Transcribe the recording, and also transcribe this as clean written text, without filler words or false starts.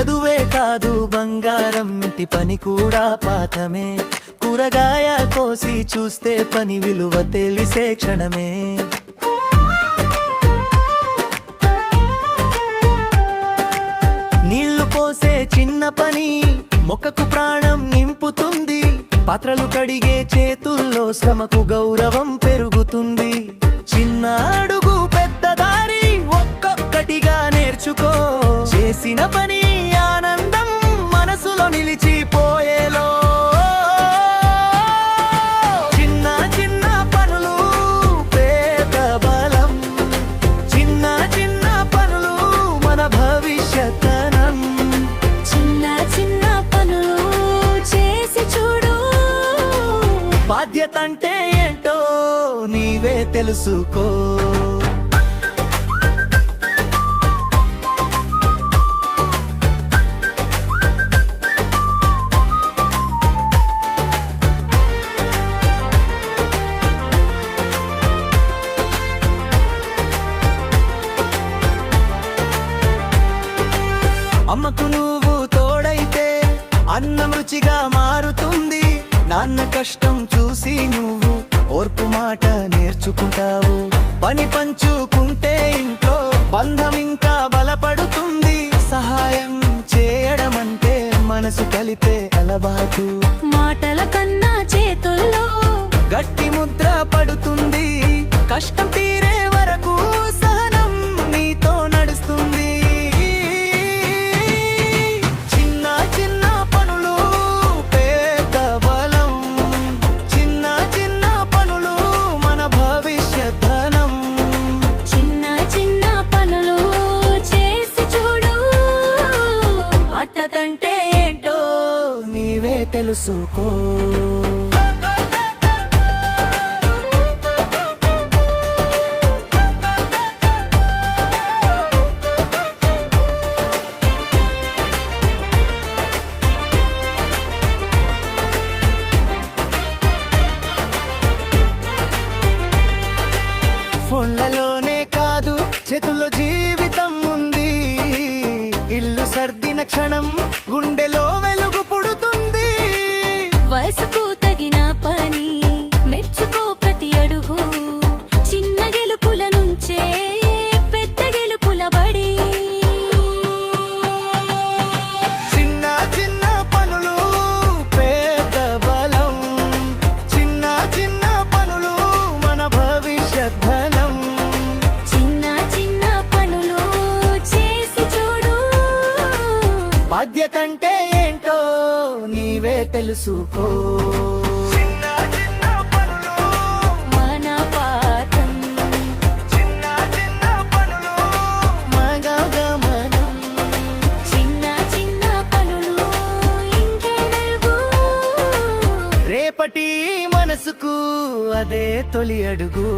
చదువే కాదు బంగారం ఇంటి పని కూడా పాఠమే. కూరగాయ కోసి చూస్తే పని విలువ తెలిసే క్షణమే. నీళ్లు పోసే చిన్న పని మొక్కకు ప్రాణం నింపుతుంది. పాత్రలు కడిగే చేతుల్లో శ్రమకు గౌరవం పెరుగుతుంది. చిన్న అడుగు పెద్ద దారి ఒక్కొక్కటిగా నేర్చుకో. చేసిన పని ఆనందం మనసులో నిలిచిపోయేలో. చిన్న చిన్న పనులు పేద బలం. చిన్న చిన్న పనులు మన భవిష్యత్తనం. చిన్న చిన్న పనులు చేసి చూడు. బాధ్యత అంటే ఏంటో నీవే తెలుసుకో. అమ్మకు నువ్వు తోడైతే అన్నం రుచిగా మారుతుంది. నాన్న కష్టం చూసి నువ్వు ఓర్పు మాట నేర్చుకుంటావు. పని పంచుకుంటే ఇంట్లో బంధం ఇంకా బలపడుతుంది. సహాయం చేయడం అంటే మనసు కలిపే అలవాటు. మాటల కన్నా చేతుల్లో గట్టి ముద్ర పడుతుంది. కష్టం తీరే వరకు సహనం నీతో నడుస్తుంది. చిన్న చిన్న పనులు పేద బలం. చిన్న చిన్న పనులు మన భవిష్యత్తనం. చిన్న చిన్న పనులు చేసి చూడు. బాధ్యతంటే ఏంటో నీవే తెలుసుకో. ఫోన్లలోనే కాదు చేతుల్లో జీవితం ఉంది. ఇల్లు సర్దిన క్షణం గుండెలో వెలుగు పుడుతుంది. వయసుకు తగిన పని మెచ్చుకో ప్రతి అడుగు. చిన్న గెలుపుల నుంచే పెద్ద గెలుపుల బడి. చిన్న చిన్న పనులు పేద బలం. చిన్న చిన్న పనులు మన భవిష్యత్తనం. చిన్న చిన్న పనులు చేసి చూడు. బాధ్యత అంటే ఏంటో నీవే తెలుసుకో. మన పాఠం చిన్న చిన్న పనులు మన గమనం. చిన్న చిన్న పనులు ఇంకే వెలుగు. రేపటి మనసుకు అదే తొలి అడుగు.